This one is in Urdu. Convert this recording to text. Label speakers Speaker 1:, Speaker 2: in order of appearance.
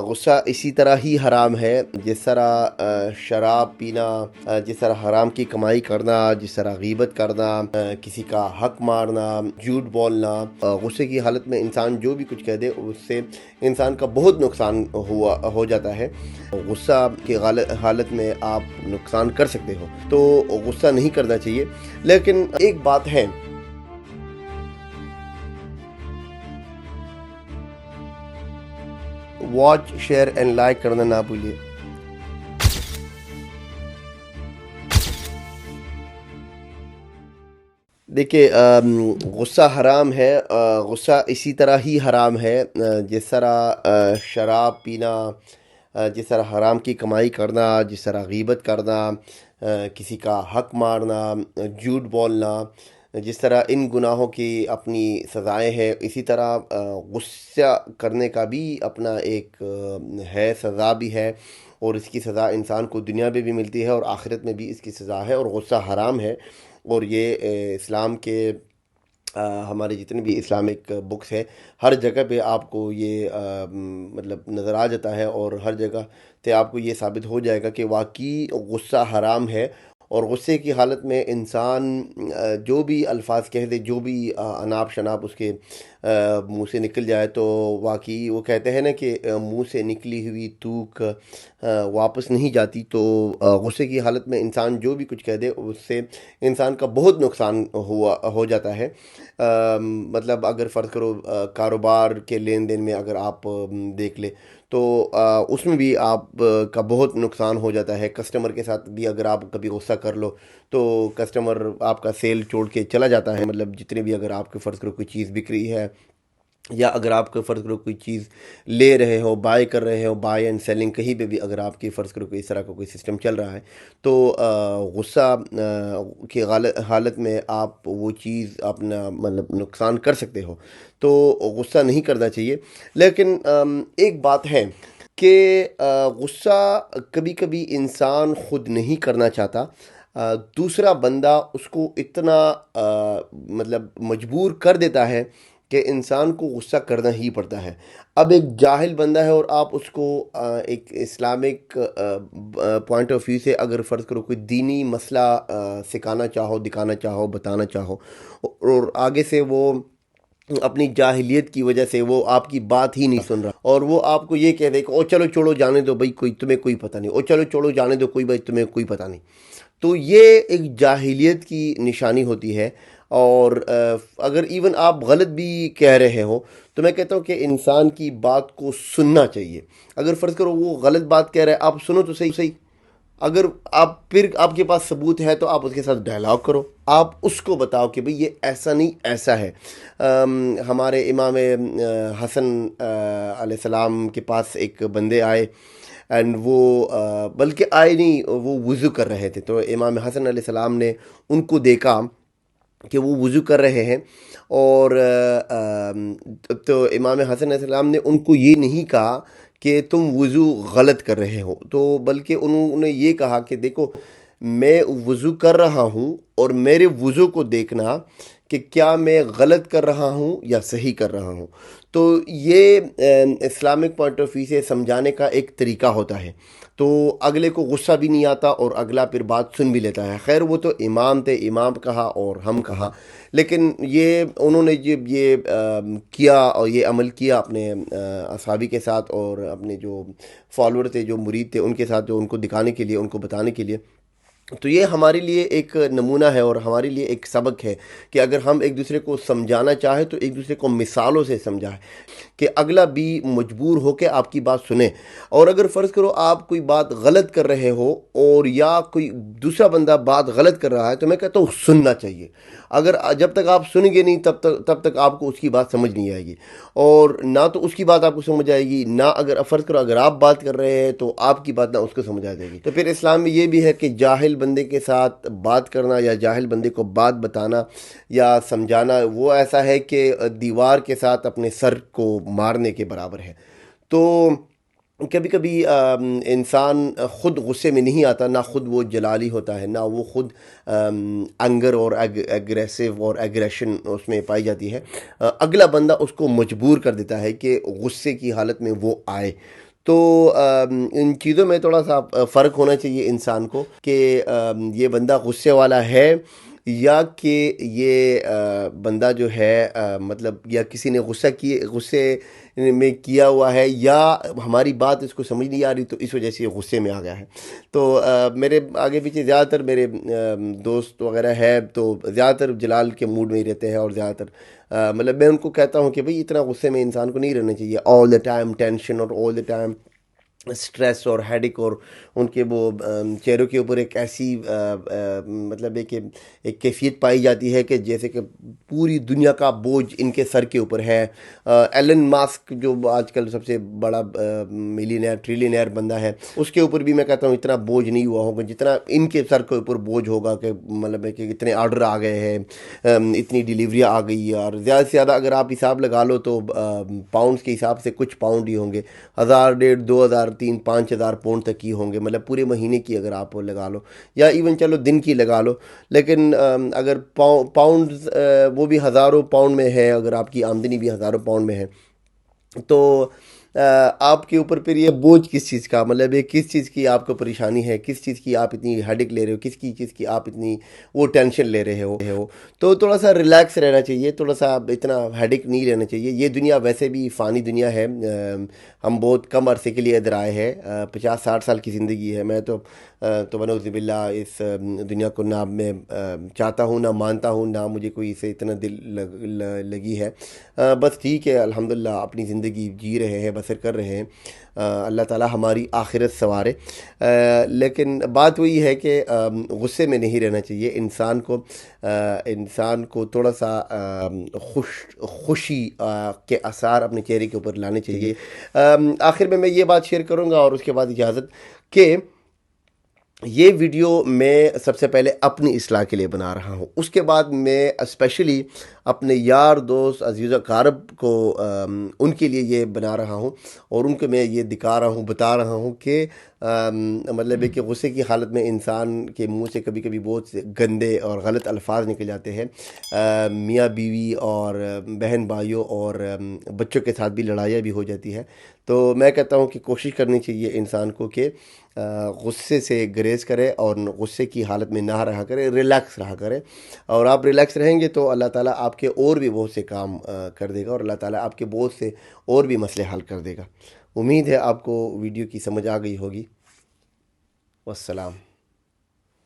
Speaker 1: غصہ اسی طرح ہی حرام ہے جس طرح شراب پینا، جس طرح حرام کی کمائی کرنا، جس طرح غیبت کرنا، کسی کا حق مارنا، جھوٹ بولنا۔ غصے کی حالت میں انسان جو بھی کچھ کہہ دے اس سے انسان کا بہت نقصان ہو جاتا ہے۔ غصہ کی حالت میں آپ نقصان کر سکتے ہو، تو غصہ نہیں کرنا چاہیے۔ لیکن ایک بات ہے، واچ شیئر اینڈ لائک کرنا نہ بھولیے۔ دیکھیے، غصہ حرام ہے۔ غصہ اسی طرح ہی حرام ہے جس طرح شراب پینا، جس طرح حرام کی کمائی کرنا، جس طرح غیبت کرنا، کسی کا حق مارنا، جھوٹ بولنا۔ جس طرح ان گناہوں کی اپنی سزائیں ہیں، اسی طرح غصہ کرنے کا بھی اپنا ایک ہے، سزا بھی ہے، اور اس کی سزا انسان کو دنیا میں بھی ملتی ہے اور آخرت میں بھی اس کی سزا ہے۔ اور غصہ حرام ہے، اور یہ اسلام کے ہمارے جتنے بھی اسلامک بکس ہیں ہر جگہ پہ آپ کو یہ مطلب نظر آ جاتا ہے، اور ہر جگہ سے آپ کو یہ ثابت ہو جائے گا کہ واقعی غصہ حرام ہے۔ اور غصے کی حالت میں انسان جو بھی الفاظ کہہ دے، جو بھی اناپ شناپ اس کے منہ سے نکل جائے، تو واقعی وہ کہتے ہیں نا کہ منہ سے نکلی ہوئی تھوک واپس نہیں جاتی۔ تو غصے کی حالت میں انسان جو بھی کچھ کہہ دے اس سے انسان کا بہت نقصان ہو جاتا ہے۔ مطلب اگر فرض کرو کاروبار کے لین دین میں اگر آپ دیکھ لیں تو اس میں بھی آپ کا بہت نقصان ہو جاتا ہے۔ کسٹمر کے ساتھ بھی اگر آپ کبھی غصہ کر لو تو کسٹمر آپ کا سیل چھوڑ کے چلا جاتا ہے۔ مطلب جتنے بھی اگر آپ کے فرض کرو کوئی چیز بک رہی ہے، یا اگر آپ کا فرض کرو کوئی چیز لے رہے ہو، بائی کر رہے ہو، بائی اینڈ سیلنگ کہیں پہ بھی اگر آپ کی فرض کرو کوئی اس طرح کا کوئی سسٹم چل رہا ہے، تو غصہ کی حالت میں آپ وہ چیز اپنا مطلب نقصان کر سکتے ہو، تو غصہ نہیں کرنا چاہیے۔ لیکن ایک بات ہے کہ غصہ کبھی کبھی انسان خود نہیں کرنا چاہتا، دوسرا بندہ اس کو اتنا مطلب مجبور کر دیتا ہے کہ انسان کو غصہ کرنا ہی پڑتا ہے۔ اب ایک جاہل بندہ ہے اور آپ اس کو ایک اسلامک پوائنٹ آف ویو سے اگر فرض کرو کوئی دینی مسئلہ سکھانا چاہو، دکھانا چاہو، بتانا چاہو، اور آگے سے وہ اپنی جاہلیت کی وجہ سے وہ آپ کی بات ہی نہیں سن رہا، اور وہ آپ کو یہ کہہ دے کہ او چلو چھوڑو جانے دو بھائی، کوئی تمہیں کوئی پتہ نہیں، او چلو چھوڑو جانے دو کوئی بھائی تمہیں کوئی پتہ نہیں، تو یہ ایک جاہلیت کی نشانی ہوتی ہے۔ اور اگر ایون آپ غلط بھی کہہ رہے ہو تو میں کہتا ہوں کہ انسان کی بات کو سننا چاہیے۔ اگر فرض کرو وہ غلط بات کہہ رہا ہے، آپ سنو تو صحیح صحیح، اگر آپ پھر آپ کے پاس ثبوت ہے تو آپ اس کے ساتھ ڈائلاگ کرو، آپ اس کو بتاؤ کہ بھئی یہ ایسا نہیں ایسا ہے۔ ہمارے امام حسن علیہ السلام کے پاس ایک بندے آئے، اینڈ وہ بلکہ آئے نہیں، وہ وضو کر رہے تھے، تو امام حسن علیہ السلام نے ان کو دیکھا کہ وہ وضو کر رہے ہیں، اور تو امام حسن علیہ السلام نے ان کو یہ نہیں کہا کہ تم وضو غلط کر رہے ہو، تو بلکہ انہوں نے یہ کہا کہ دیکھو میں وضو کر رہا ہوں، اور میرے وضو کو دیکھنا کہ کیا میں غلط کر رہا ہوں یا صحیح کر رہا ہوں۔ تو یہ اسلامک پوائنٹ آف ویو سے سمجھانے کا ایک طریقہ ہوتا ہے، تو اگلے کو غصہ بھی نہیں آتا اور اگلا پھر بات سن بھی لیتا ہے۔ خیر وہ تو امام تھے، امام کہا اور ہم کہا، لیکن یہ انہوں نے جب یہ کیا اور یہ عمل کیا اپنے اصحابی کے ساتھ، اور اپنے جو فالوور تھے، جو مرید تھے ان کے ساتھ، جو ان کو دکھانے کے لیے، ان کو بتانے کے لیے، تو یہ ہمارے لیے ایک نمونہ ہے اور ہمارے لیے ایک سبق ہے کہ اگر ہم ایک دوسرے کو سمجھانا چاہیں تو ایک دوسرے کو مثالوں سے سمجھائیں کہ اگلا بھی مجبور ہو کے آپ کی بات سنیں۔ اور اگر فرض کرو آپ کوئی بات غلط کر رہے ہو، اور یا کوئی دوسرا بندہ بات غلط کر رہا ہے، تو میں کہتا ہوں سننا چاہیے۔ اگر جب تک آپ سنیں گے نہیں تب تک آپ کو اس کی بات سمجھ نہیں آئے گی، اور نہ تو اس کی بات آپ کو سمجھ آئے گی، نہ اگر فرض کرو اگر آپ بات کر رہے ہیں تو آپ کی بات نہ اس کو سمجھ آ جائے گی۔ تو پھر اسلام میں یہ بھی ہے کہ جاہل بندے کے ساتھ بات کرنا یا جاہل بندے کو بات بتانا یا سمجھانا وہ ایسا ہے کہ دیوار کے ساتھ اپنے سر کو مارنے کے برابر ہے۔ تو کبھی کبھی انسان خود غصے میں نہیں آتا، نہ خود وہ جلالی ہوتا ہے، نہ وہ خود انگر اور ایگریسو اور ایگریشن اس میں پائی جاتی ہے، اگلا بندہ اس کو مجبور کر دیتا ہے کہ غصے کی حالت میں وہ آئے۔ تو ان چیزوں میں تھوڑا سا فرق ہونا چاہیے انسان کو کہ یہ بندہ غصے والا ہے یا کہ یہ بندہ جو ہے مطلب یا کسی نے غصے میں کیا ہوا ہے یا ہماری بات اس کو سمجھ نہیں آ رہی تو اس وجہ سے یہ غصے میں آ گیا ہے۔ تو میرے آگے پیچھے زیادہ تر میرے دوست وغیرہ ہے تو زیادہ تر جلال کے موڈ میں ہی رہتے ہیں، اور زیادہ تر مطلب میں ان کو کہتا ہوں کہ بھئی اتنا غصے میں انسان کو نہیں رہنا چاہیے، آل دا ٹائم ٹینشن اور آل دا ٹائم اسٹریس اور ہیڈک، اور ان کے وہ چہروں کے اوپر ایک ایسی مطلب ہے کہ ایک کیفیت پائی جاتی ہے کہ جیسے کہ پوری دنیا کا بوجھ ان کے سر کے اوپر ہے۔ ایلن ماسک جو آج کل سب سے بڑا ملینئر ٹریلینئر بندہ ہے، اس کے اوپر بھی میں کہتا ہوں اتنا بوجھ نہیں ہوا ہوگا جتنا ان کے سر کے اوپر بوجھ ہوگا، کہ مطلب ہے کہ اتنے آرڈر آ گئے ہیں، اتنی ڈیلیوریاں آ گئی ہے، اور زیادہ سے زیادہ اگر آپ حساب لگا لو تو پاؤنڈس کے حساب سے کچھ پاؤنڈ ہی ہوں گے، 1000 1,500 2,000 3 5,000 پاؤنڈ تک ہی ہوں گے، مطلب پورے مہینے کی اگر آپ وہ لگا لو، یا ایون چلو دن کی لگا لو، لیکن اگر پاؤنڈ وہ بھی ہزاروں پاؤنڈ میں ہے، اگر آپ کی آمدنی بھی ہزاروں پاؤنڈ میں ہے، تو آپ کے اوپر پھر یہ بوجھ کس چیز کا، مطلب یہ کس چیز کی آپ کو پریشانی ہے، کس چیز کی آپ اتنی ہیڈک لے رہے ہو، کس کی چیز کی آپ اتنی وہ ٹینشن لے رہے ہو۔ تو تھوڑا سا ریلیکس رہنا چاہیے، تھوڑا سا اتنا ہیڈک نہیں لینا چاہیے۔ یہ دنیا ویسے بھی فانی دنیا ہے، ہم بہت کم عرصے کے لیے ادھر آئے ہیں، 50 60 سال کی زندگی ہے۔ میں تو ونعوذ باللہ اس دنیا کو نہ میں چاہتا ہوں، نہ مانتا ہوں، نہ مجھے کوئی اسے اتنا دل لگی ہے۔ بس ٹھیک ہے، الحمدللہ اپنی زندگی جی رہے ہیں، بسر کر رہے ہیں، اللہ تعالی ہماری آخرت سنوارے۔ لیکن بات وہی ہے کہ غصے میں نہیں رہنا چاہیے انسان کو تھوڑا سا خوشی کے آثار اپنے چہرے کے اوپر لانے چاہیے۔ آخر میں یہ بات شیئر کروں گا اور اس کے بعد اجازت کہ یہ ویڈیو میں سب سے پہلے اپنی اصلاح کے لیے بنا رہا ہوں، اس کے بعد میں اسپیشلی اپنے یار دوست عزیز و اقارب کو ان کے لیے یہ بنا رہا ہوں، اور ان کو میں یہ دکھا رہا ہوں، بتا رہا ہوں کہ مطلب ہے کہ غصے کی حالت میں انسان کے منہ سے کبھی کبھی بہت سے گندے اور غلط الفاظ نکل جاتے ہیں، میاں بیوی اور بہن بھائیوں اور بچوں کے ساتھ بھی لڑائیاں بھی ہو جاتی ہے۔ تو میں کہتا ہوں کہ کوشش کرنی چاہیے انسان کو کہ غصے سے گریز کرے اور غصے کی حالت میں نہ رہا کرے، ریلیکس رہا کرے، اور آپ ریلیکس رہیں گے تو اللہ تعالیٰ آپ کے اور بھی بہت سے کام کر دے گا، اور اللہ تعالیٰ آپ کے بہت سے اور بھی مسئلے حل کر دے گا۔ امید ہے آپ کو ویڈیو کی سمجھ آ گئی ہوگی۔ والسلام۔